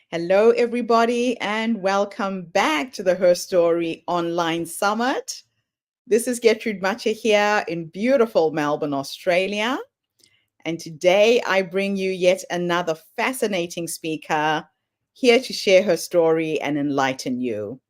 Hello, everybody, and welcome back to the HerStory Online Summit. This is Gertrude Macha here in beautiful Melbourne, Australia. And today I bring you yet another fascinating speaker here to share her story and enlighten you.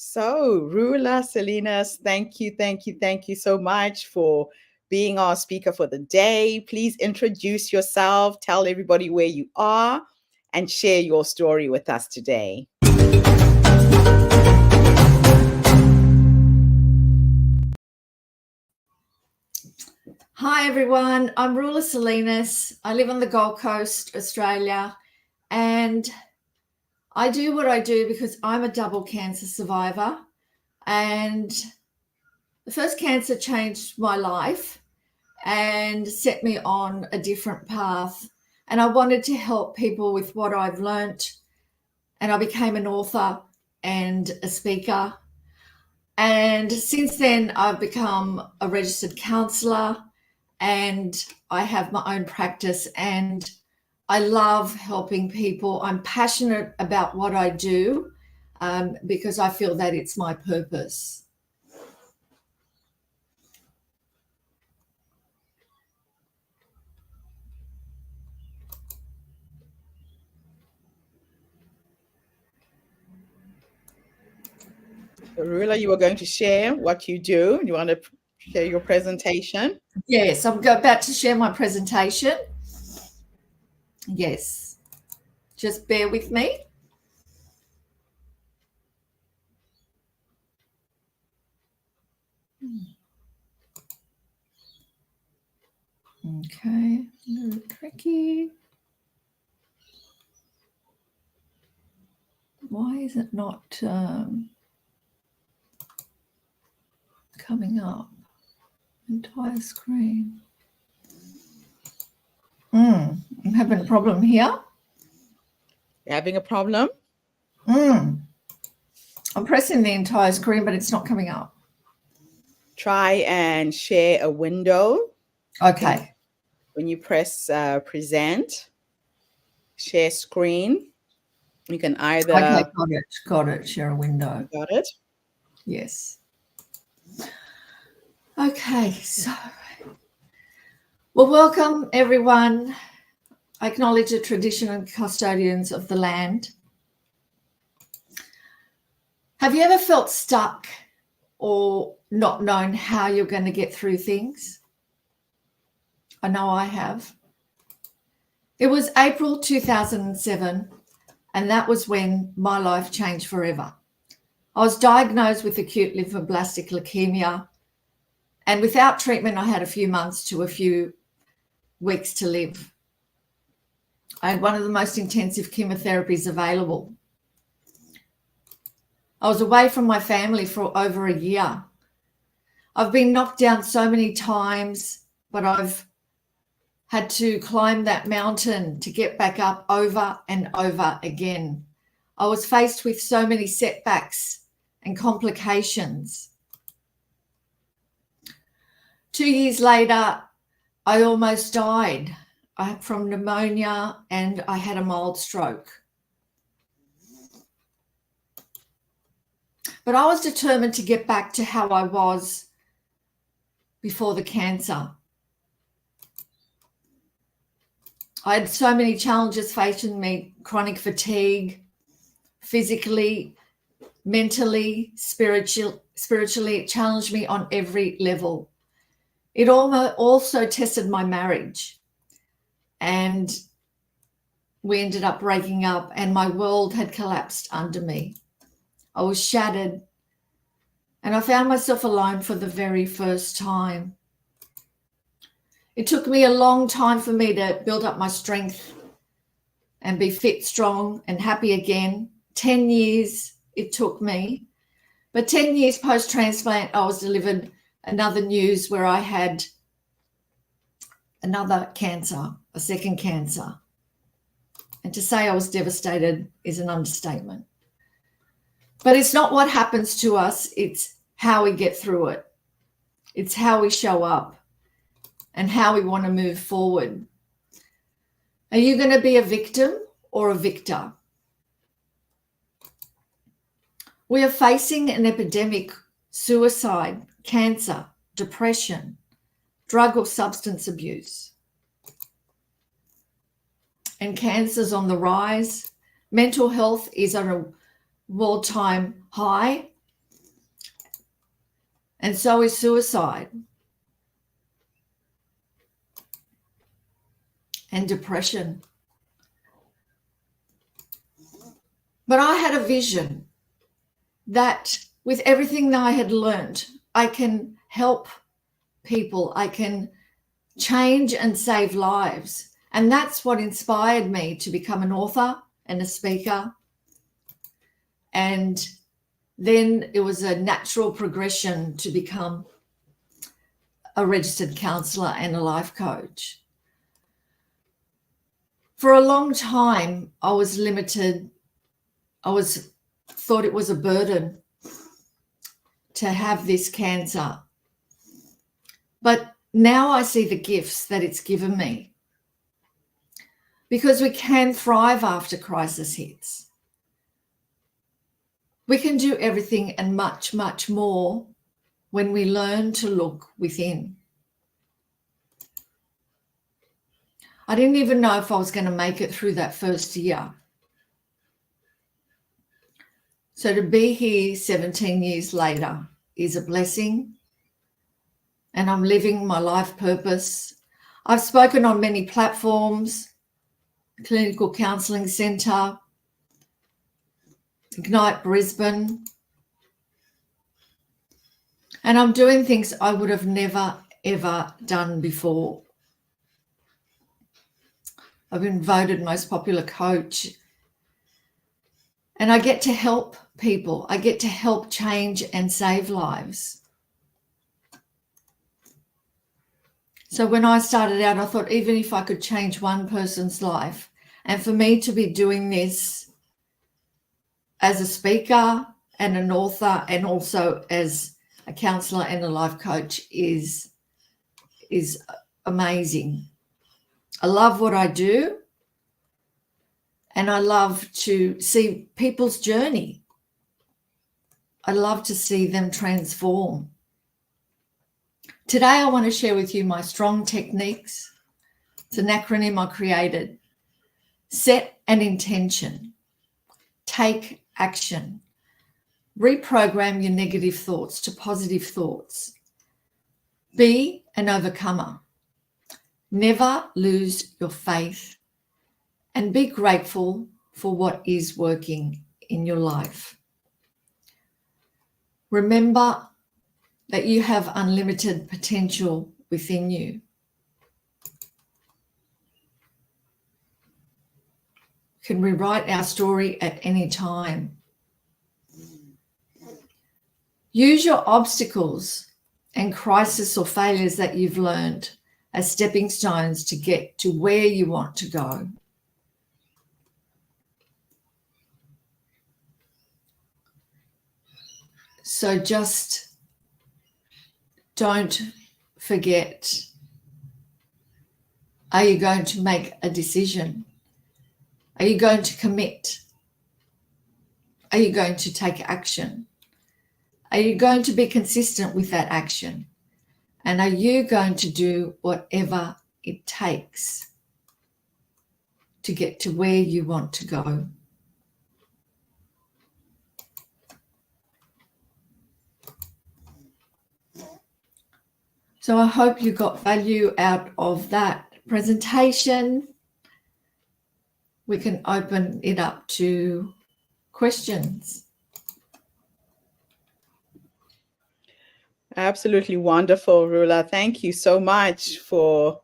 So, Roula, Selinas, thank you so much for being our speaker for the day. Please introduce yourself, tell everybody where you are, and share your story with us today. Hi everyone, I'm Roula Selinas. I live on the Gold Coast, Australia, and I do what I do because I'm a double cancer survivor, and the first cancer changed my life and set me on a different path, and I wanted to help people with what I've learnt, and I became an author and a speaker, and since then I've become a registered counsellor and I have my own practice, and I love helping people. I'm passionate about what I do because I feel that it's my purpose. Roula, you were going to share what you do. You want to share your presentation? Yes, I'm about to share my presentation. Yes, just bear with me. Okay, a little tricky. Why is it not coming up? Entire screen. I'm having a problem here. You're having a problem? I'm pressing the entire screen, but it's not coming up. Try and share a window. Okay. When you press present, share screen, you can either... Okay, got it. Share a window. Got it? Yes. Okay, so, well, welcome everyone. I acknowledge the tradition and custodians of the land. Have you ever felt stuck or not known how you're going to get through things? I know I have. It was April 2007, and that was when my life changed forever. I was diagnosed with acute lymphoblastic leukemia, and without treatment, I had a few months to a few weeks to live. I had one of the most intensive chemotherapies available. I was away from my family for over a year. I've been knocked down so many times, but I've had to climb that mountain to get back up over and over again. I was faced with so many setbacks and complications. 2 years later, I almost died from pneumonia, and I had a mild stroke. But I was determined to get back to how I was before the cancer. I had so many challenges facing me: chronic fatigue, physically, mentally, spiritually. It challenged me on every level. It also tested my marriage, and we ended up breaking up, and my world had collapsed under me. I was shattered, and I found myself alone for the very first time. It took me a long time for me to build up my strength and be fit, strong, and happy again. 10 years it took me. But 10 years post-transplant, I was delivered another news where I had another cancer, a second cancer. And to say I was devastated is an understatement. But it's not what happens to us, it's how we get through it. It's how we show up and how we want to move forward. Are you going to be a victim or a victor? We are facing an epidemic: suicide, cancer, depression, drug or substance abuse. And cancer's on the rise. Mental health is on a all-time high. And so is suicide and depression. But I had a vision that with everything that I had learned, I can help people, I can change and save lives. And that's what inspired me to become an author and a speaker. And then it was a natural progression to become a registered counsellor and a life coach. For a long time, I was limited. I thought it was a burden to have this cancer. But now I see the gifts that it's given me, because we can thrive after crisis hits. We can do everything and much, much more when we learn to look within. I didn't even know if I was going to make it through that first year. So to be here 17 years later is a blessing, and I'm living my life purpose. I've spoken on many platforms: Clinical Counselling Centre, Ignite Brisbane, and I'm doing things I would have never, ever done before. I've been voted most popular coach, and I get to help people. I get to help change and save lives. So when I started out, I thought even if I could change one person's life, and for me to be doing this as a speaker and an author and also as a counsellor and a life coach is amazing. I love what I do, and I love to see people's journey. I love to see them transform. Today, I want to share with you my strong techniques. It's an acronym I created. Set an intention. Take action. Reprogram your negative thoughts to positive thoughts. Be an overcomer. Never lose your faith, and be grateful for what is working in your life. Remember that you have unlimited potential within you. We can rewrite our story at any time. Use your obstacles and crisis or failures that you've learned as stepping stones to get to where you want to go. So just don't forget, are you going to make a decision? Are you going to commit? Are you going to take action? Are you going to be consistent with that action? And are you going to do whatever it takes to get to where you want to go? So I hope you got value out of that presentation. We can open it up to questions. Absolutely wonderful, Roula. Thank you so much for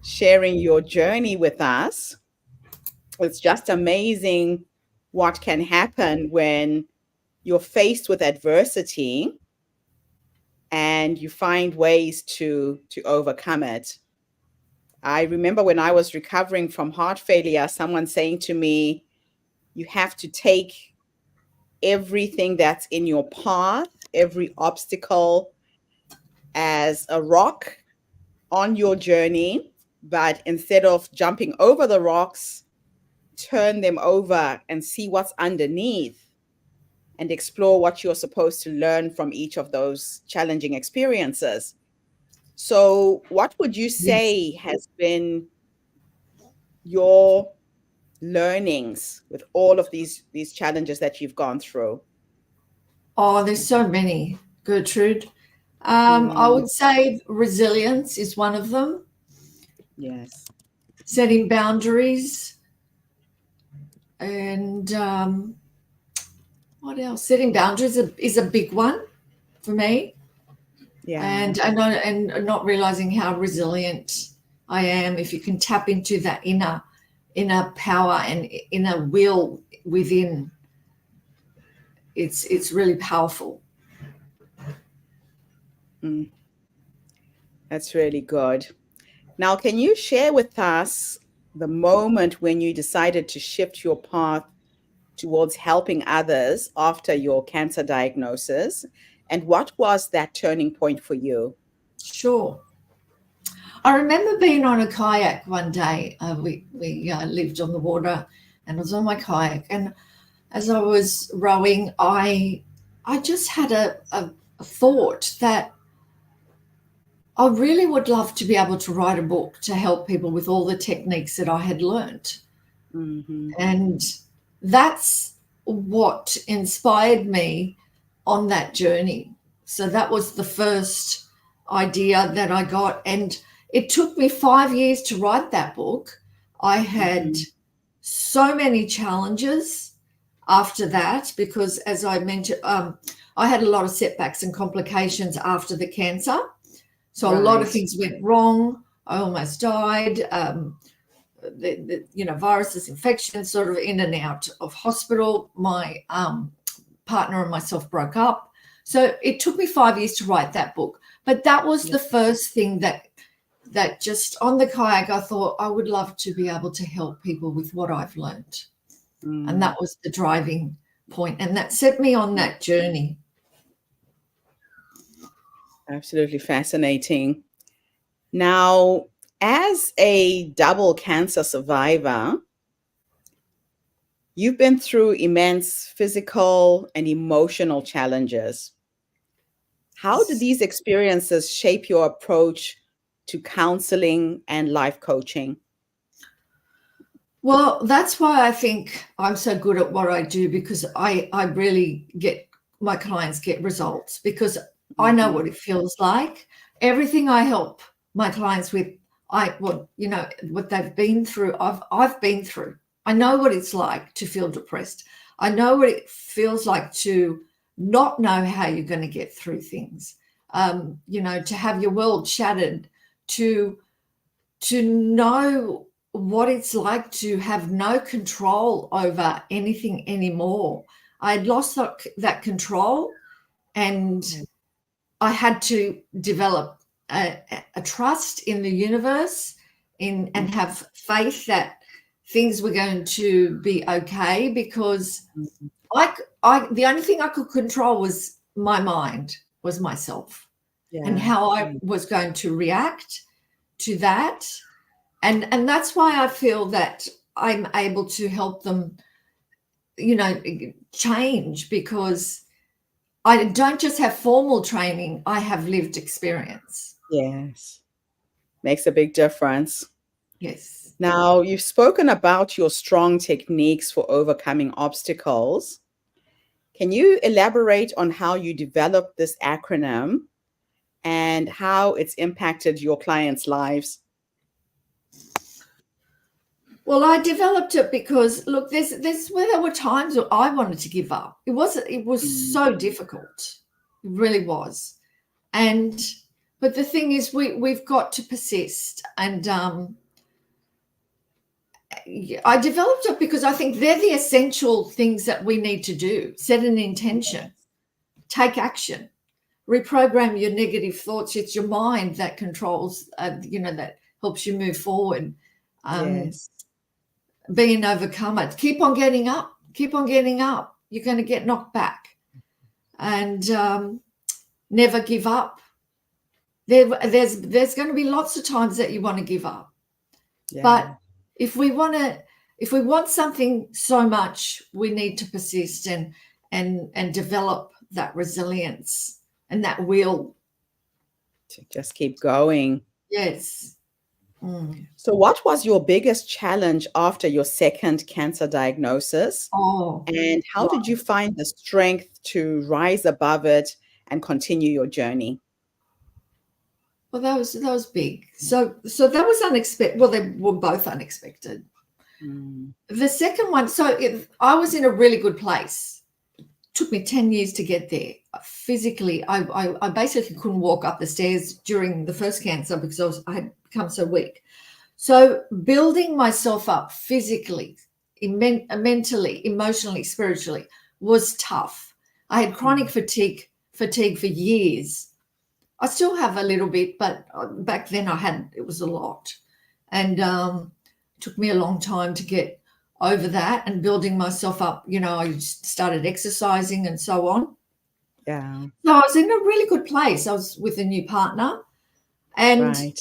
sharing your journey with us. It's just amazing what can happen when you're faced with adversity and you find ways to overcome it. I remember when I was recovering from heart failure, someone saying to me, you have to take everything that's in your path, every obstacle, as a rock on your journey, but instead of jumping over the rocks, turn them over and see what's underneath and explore what you're supposed to learn from each of those challenging experiences. So, what would you Yes. say has been your learnings with all of these challenges that you've gone through? Oh, there's so many, Gertrude. I Mm, would say resilience is one of them. yes. Setting boundaries, and what else? Setting boundaries is a big one for me, Yeah. and not realizing how resilient I am. If you can tap into that inner power and inner will within, it's really powerful. Mm, that's really good. Now, can you share with us the moment when you decided to shift your path towards helping others after your cancer diagnosis? And what was that turning point for you? Sure. I remember being on a kayak one day. We lived on the water, and I was on my kayak. And as I was rowing, I just had a thought that I really would love to be able to write a book to help people with all the techniques that I had learnt. Hmm. And that's what inspired me on that journey. So that was the first idea that I got. And it took me 5 years to write that book. I had Hmm. so many challenges after that because, as I mentioned, I had a lot of setbacks and complications after the cancer. So a lot of Right. things went wrong. I almost died. Viruses, infections, sort of in and out of hospital. My partner and myself broke up. So it took me 5 years to write that book. But that was Yeah. the first thing that just on the kayak, I thought I would love to be able to help people with what I've learned. And Mm, that was the driving point. And that set me on that journey. absolutely fascinating. Now, as a double cancer survivor, you've been through immense physical and emotional challenges. How did these experiences shape your approach to counseling and life coaching? Well, that's why I think I'm so good at what I do, because I really get my clients get results because I know Mhm. what it feels like. Everything I help my clients with, what they've been through, I've been through. I know what it's like to feel depressed. I know what it feels like to not know how you're going to get through things. To have your world shattered, to know what it's like to have no control over anything anymore. I'd lost that control, and Yeah. I had to develop a trust in the universe and have faith that things were going to be okay, because Mhm. the only thing I could control was my mind, was myself, and Yeah. how I was going to react to that. And that's why I feel that I'm able to help them, change, because I don't just have formal training, I have lived experience. Yes. Makes a big difference. Yes. Now, you've spoken about your strong techniques for overcoming obstacles. Can you elaborate on how you developed this acronym and how it's impacted your clients' lives? Well, I developed it because, look, there's where there were times where I wanted to give up. It was so difficult. It really was. But the thing is, we've got to persist. And I developed it because I think they're the essential things that we need to do. Set an intention, take action, reprogram your negative thoughts. It's your mind that controls, that helps you move forward. Yes. Be an overcomer. Keep on getting up. Keep on getting up. You're going to get knocked back. And never give up. There's going to be lots of times that you want to give up. Yeah. But if we want something so much, we need to persist and develop that resilience and that will to just keep going. Yes. So what was your biggest challenge after your second cancer diagnosis? And how did you find the strength to rise above it and continue your journey? Well, that was big. So that was unexpected. Well, they were both unexpected. The second one, I was in a really good place. It took me 10 years to get there. Physically, I basically couldn't walk up the stairs during the first cancer because I had become so weak. So building myself up physically, mentally, emotionally, spiritually was tough. I had chronic fatigue for years. I still have a little bit, but back then it was a lot. And it took me a long time to get over that and building myself up. I started exercising and so on. Yeah. So I was in a really good place. I was with a new partner and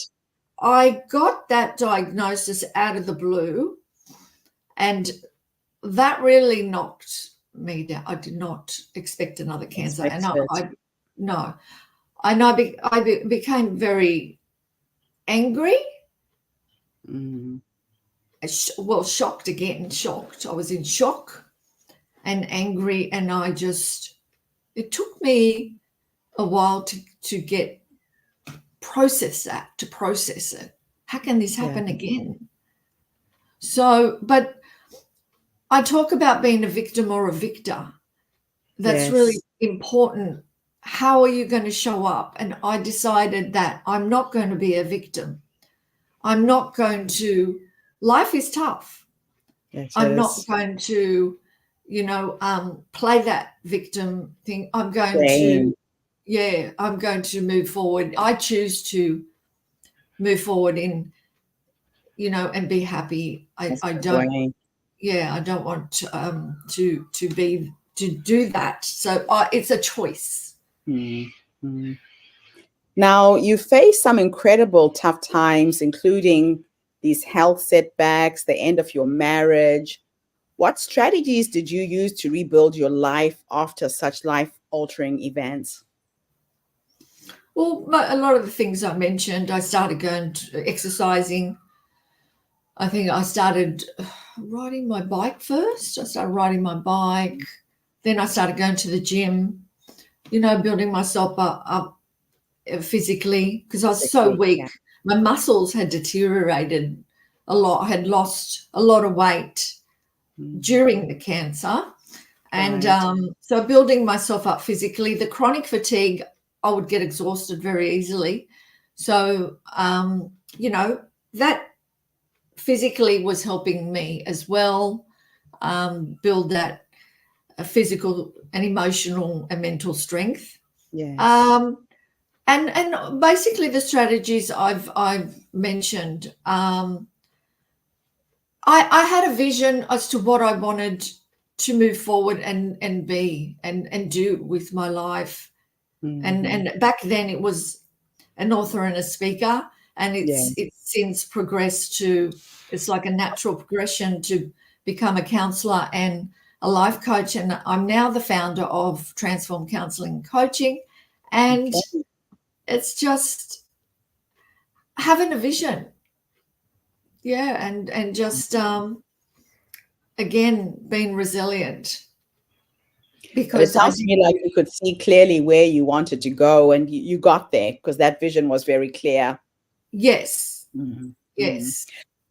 I got that diagnosis out of the blue, and that really knocked me down. I did not expect another cancer. And I became very angry. Well, shocked again, shocked. I was in shock and angry, and it took me a while to process it. How can this happen again? So, but I talk about being a victim or a victor. That's really important. How are you going to show up? And I decided that I'm not going to be a victim. I'm not going to, life is tough. I'm not going to, play that victim thing. I'm going to move forward. I choose to move forward and be happy. I don't want to do that. So it's a choice. Now, you face some incredible tough times, including these health setbacks, the end of your marriage. What strategies did you use to rebuild your life after such life-altering events? Well, a lot of the things I mentioned, I started going to exercising. I think I started riding my bike first. I started riding my bike. Then I started going to the gym, building myself up physically because I was so weak. Yeah. My muscles had deteriorated a lot. I had lost a lot of weight during the cancer. And so building myself up physically, the chronic fatigue, I would get exhausted very easily. So, that physically was helping me as well, build that physical and emotional and mental strength. Yes. And basically the strategies I've mentioned, I had a vision as to what I wanted to move forward and be and do with my life. And back then it was an author and a speaker, and it's since progressed to, it's like a natural progression to become a counselor and a life coach. And I'm now the founder of Transform Counseling and Coaching. And it's just having a vision. Yeah. And just, again, being resilient. But it because I sounds to me like you could see clearly where you wanted to go, and you got there because that vision was very clear. yes, Mhm, mhm. yes.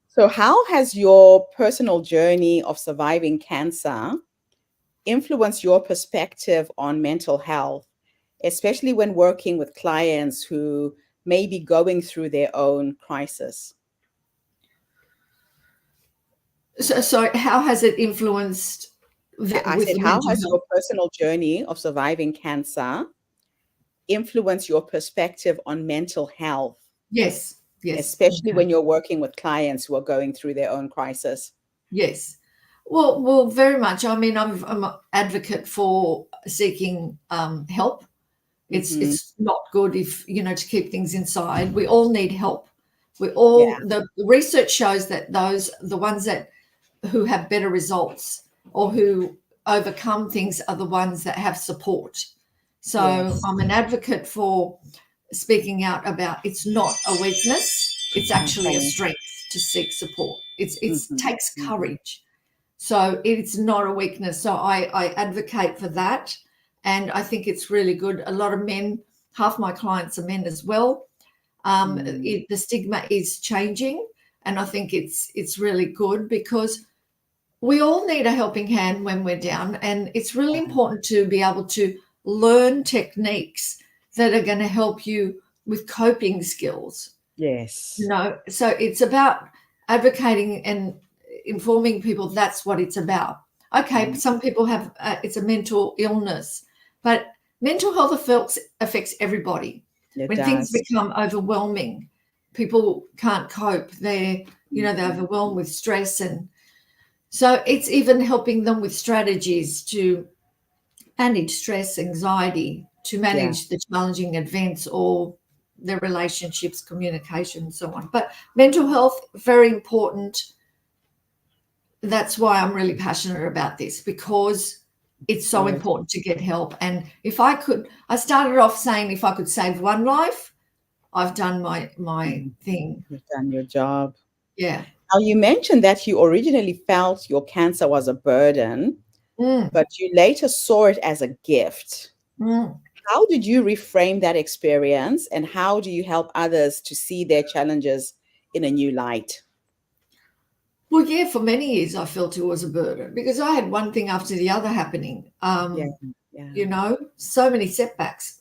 So, how has your personal journey of surviving cancer influenced your perspective on mental health, especially when working with clients who may be going through their own crisis? So how has it influenced I with said, the how mental has health? your personal journey of surviving cancer influenced your perspective on mental health, Yes, yes, especially okay, when you're working with clients who are going through their own crisis? yes. Well, very much. I mean, I'm an advocate for seeking help. Hmm. It's not good if to keep things inside. We all need help. We Yeah. all the research shows that the ones that who have better results or who overcome things are the ones that have support. So Yes. I'm an advocate for speaking out about it's not a weakness, it's actually a Okay. strength to seek support. It's Hmm. takes Hmm. courage. So it's not a weakness. So I advocate for that. And I think it's really good. A lot of men, half my clients are men as well. Mm. The stigma is changing. And I think it's really good because we all need a helping hand when we're down. And it's really Yeah. important to be able to learn techniques that are going to help you with coping skills. Yes. So it's about advocating and informing people that's what it's about. Okay, Mm. some people have it's a mental illness, but mental health affects everybody. It When things does. become overwhelming, people can't cope. They're Mhm. overwhelmed with stress, and so it's even helping them with strategies to manage stress, anxiety, to Yeah. manage the challenging events or their relationships, communication, and so on. But mental health, very important. That's why I'm really passionate about this because it's so Good. important to get help. And if I could, I started off saying if I could save one life, I've done my Mhm. thing. You've done your job. Yeah. Now, you mentioned that you originally felt your cancer was a burden, Mm, but you later saw it as a gift. mm. How did you reframe that experience, and how do you help others to see their challenges in a new light? Well, yeah, for many years I felt it was a burden because I had one thing after the other happening. Yeah, yeah. So many setbacks.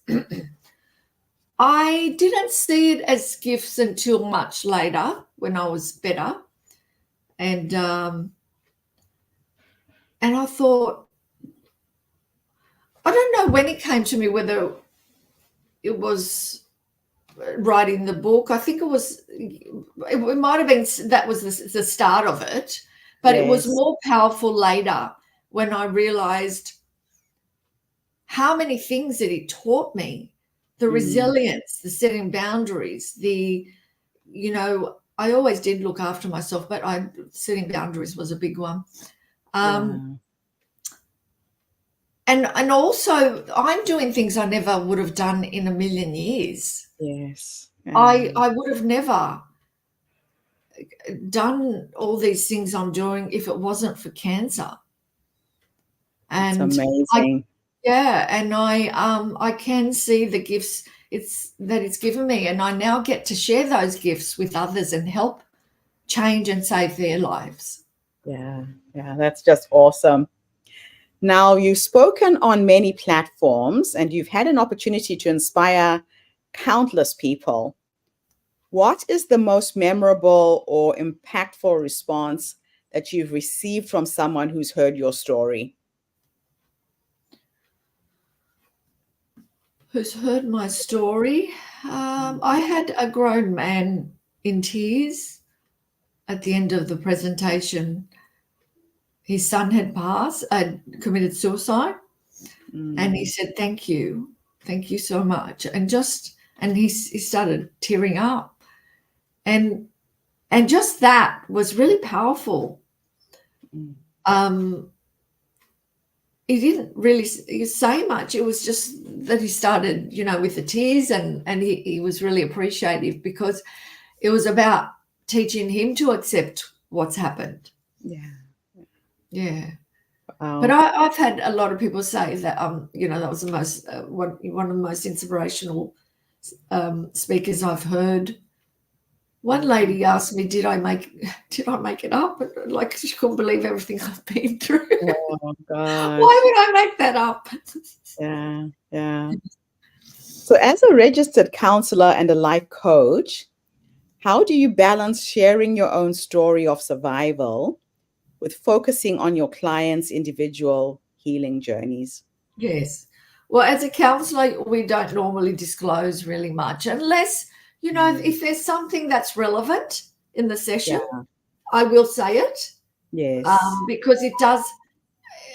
I didn't see it as gifts until much later when I was better, and I thought I don't know when it came to me whether it was writing the book. I think it might have been that was the start of it, but it was Yes. more powerful later when I realized how many things that it taught me, the Mm, resilience, the setting boundaries, I always did look after myself, but setting boundaries was a big one. Um, yeah. and also I'm doing things I never would have done in a million years. Yes. Yeah. I would have never done all these things I'm doing if it wasn't for cancer. It's And I amazing. Yeah, and I can see the gifts it's given me, and I now get to share those gifts with others and help change and save their lives. Yeah. Yeah. That's just awesome. Now, you've spoken on many platforms and you've had an opportunity to inspire countless people. What is the most memorable or impactful response that you've received from someone who's heard your story? Who's heard my story? I had a grown man in tears at the end of the presentation. His son had committed suicide, and he Mm, said, thank you so much," and he started tearing up, and just that was really powerful. mm, Um, he didn't really say much. It was just that he started, with the tears, and he was really appreciative because it was about teaching him to accept what's happened. yeah. Yeah. But Wow. I've had a lot of people say that that was the most one of the most inspirational speakers I've heard. One lady asked me, "Did I make it up?" And, like, she couldn't believe everything I've been through. Oh Why gosh. would I make that up? Yeah, yeah. So as a registered counselor and a life coach, how do you balance sharing your own story of survival with focusing on your clients' individual healing journeys? Yes. Well, as a counsellor, we don't normally disclose really much unless, Mm. if there's something that's relevant in the Yeah. session, I will say it, Yes. because it does.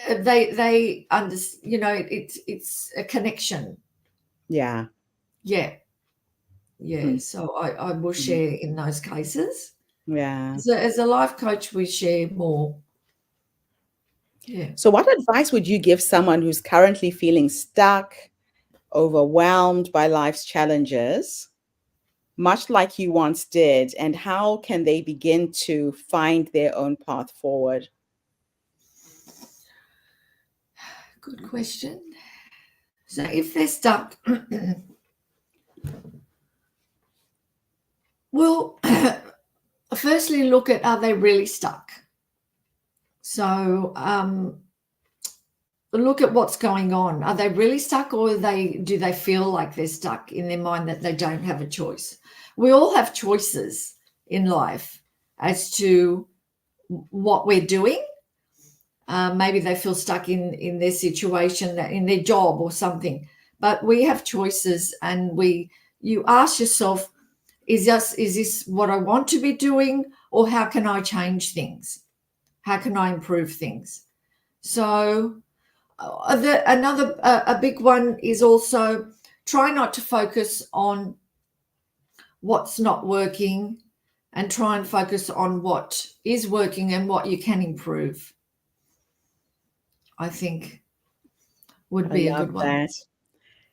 They under, it's a connection. Yeah. Yeah, yeah. Mm. So I will Mm. share in those cases. Yeah. As a life coach, we share more. Yeah. So what advice would you give someone who's currently feeling stuck, overwhelmed by life's challenges, much like you once did, and how can they begin to find their own path forward? Good question. So if they're stuck, well, firstly, look at, are they really stuck? So look at what's going on. Are they really stuck, or do they feel like they're stuck in their mind that they don't have a choice? We all have choices in life as to what we're doing. Maybe they feel stuck in their situation, in their job or something. But we have choices, and you ask yourself, is this what I want to be doing, or how can I change things? How can I improve things? So a big one is also try not to focus on what's not working, and try and focus on what is working and what you can improve. I think would I be a love good one. that.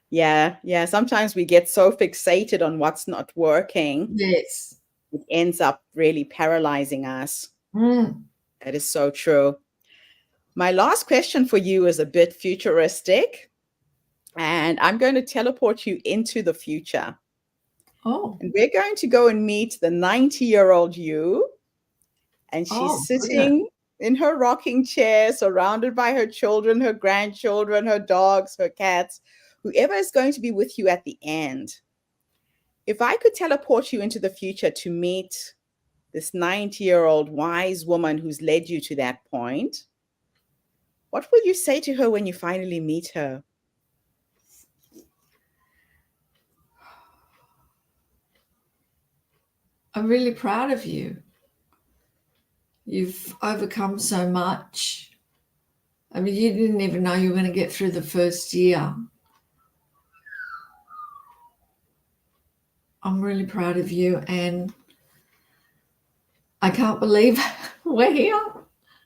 Yeah, yeah. Sometimes we get so fixated on what's not working, Yes. it ends up really paralyzing us. Mm. That is so true. My last question for you is a bit futuristic, and I'm going to teleport you into the future. Oh, And we're going to go and meet the 90-year-old you, and she's oh, brilliant. sitting in her rocking chair, surrounded by her children, her grandchildren, her dogs, her cats, whoever is going to be with you at the end. If I could teleport you into the future to meet this 90-year-old wise woman who's led you to that point, what will you say to her when you finally meet her? I'm really proud of you. You've overcome so much. I mean, you didn't even know you were going to get through the first year. I'm really proud of you, and I can't believe we're here.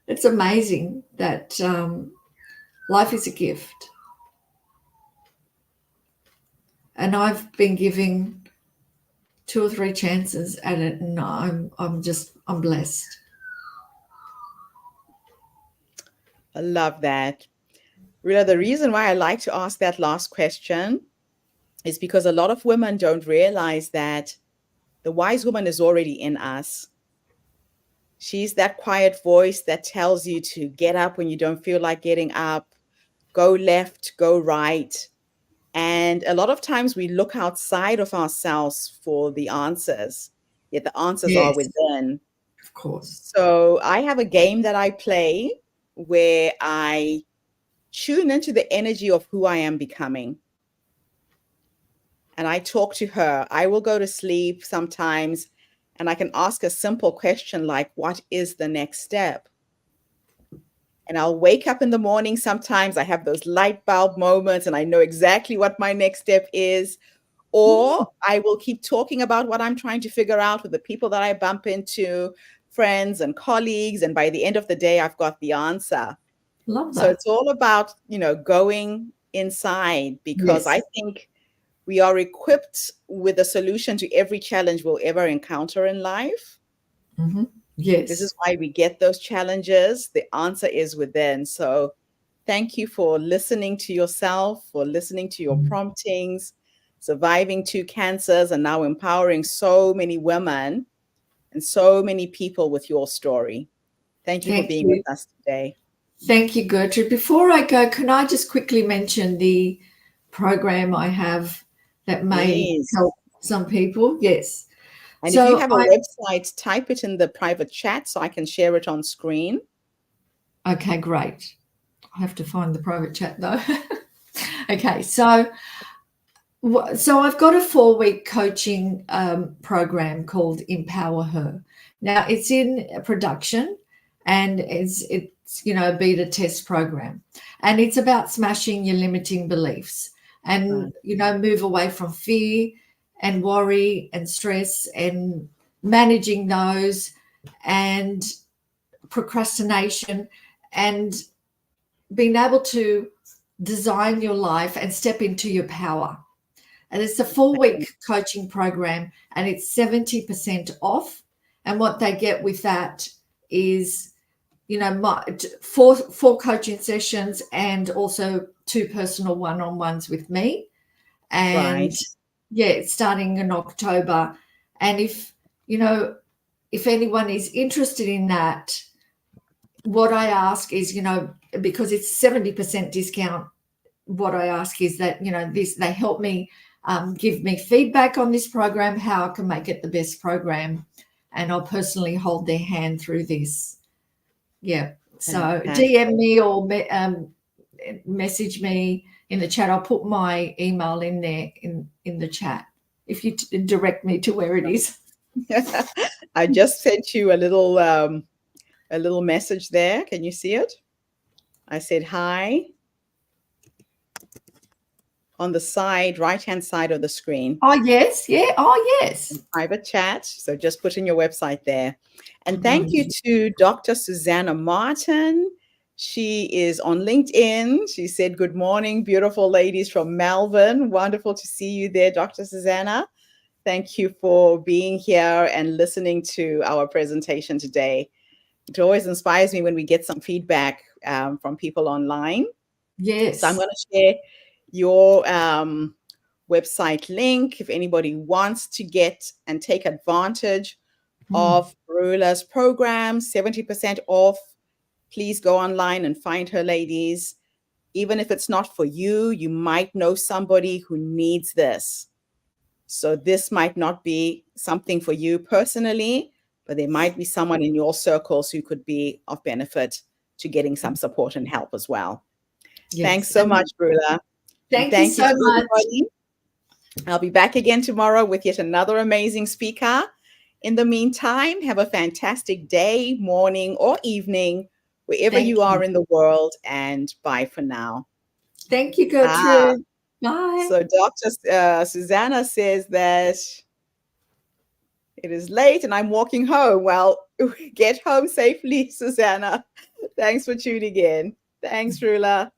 It's amazing that life is a gift, and I've been giving 2 or 3 chances at it, and I'm blessed. I love that. Rilla, the reason why I like to ask that last question is because a lot of women don't realize that the wise woman is already in us. She's that quiet voice that tells you to get up when you don't feel like getting up, go left, go right. And a lot of times we look outside of ourselves for the answers, yet the answers are Yes, within. of course. So I have a game that I play where I tune into the energy of who I am becoming. And I talk to her. I will go to sleep sometimes and I can ask a simple question like, what is the next step? And I'll wake up in the morning. Sometimes I have those light bulb moments and I know exactly what my next step is. Mm, Or I will keep talking about what I'm trying to figure out with the people that I bump into, friends and colleagues. And by the end of the day, I've got the answer. love So that. it's all about, going inside because I Yes. think we are equipped with a solution to every challenge we'll ever encounter in life. Hmm. This is Yes. why we get those challenges. The answer is within. So thank you for listening to yourself, for listening to your promptings, surviving 2 cancers, and now empowering so many women and so many people with your story. Thank you for Thank being with you. us today. Thank you, Gertrude. Before I go, can I just quickly mention the program I have that may Please. help some people? Yes. And if you So have a website, type it in the private chat so I can share it on screen. okay, great. I have to find the private chat though. Okay, so I've got a 4-week coaching program called Empower Her. Now it's in production, and it's a beta test program, and it's about smashing your limiting beliefs and move away from fear and worry and stress and managing those and procrastination and being able to design your life and step into your power. And it's a 4-week coaching program, and it's 70% off. And what they get with that is, my four coaching sessions and also 2 personal one-on-ones with me. And Right. yeah, it's starting in October. And if anyone is interested in that, what I ask is, because it's 70% discount, what I ask is that, they help me give me feedback on this program, how I can make it the best program, and I'll personally hold their hand through this. Yeah. So Fantastic. DM me or message me in the chat. I'll put my email in there in the chat if you direct me to where it is. I just sent you a little message there. Can you see it? I said hi on the side, right-hand side of the screen. Oh, yes. Yeah. Oh, yes. Private chat. So just put in your website there. And thank you to Dr. Susanna Martin. She is on LinkedIn. She said, "Good morning, beautiful ladies from Melbourne. Wonderful to see you there, Dr. Susanna. Thank you for being here and listening to our presentation today. It always inspires me when we get some feedback from people online. Yes. So I'm going to share your website link if anybody wants to get and take advantage of Roula's program, 70% off. Please go online and find her, ladies. Even if it's not for you, you might know somebody who needs this. So this might not be something for you personally, but there might be someone in your circles who could be of benefit to getting some support and help as well. Yes. Thanks so much, Roula. And Thank you thank you so to much. everybody. I'll be back again tomorrow with yet another amazing speaker. In the meantime, have a fantastic day, morning, or evening, wherever Thank you are you. in the world, and bye for now. Thank you, Gertrude. Bye. So Dr. Susanna says that it is late and I'm walking home. Well, get home safely, Susanna. Thanks for tuning in. Thanks, Roula.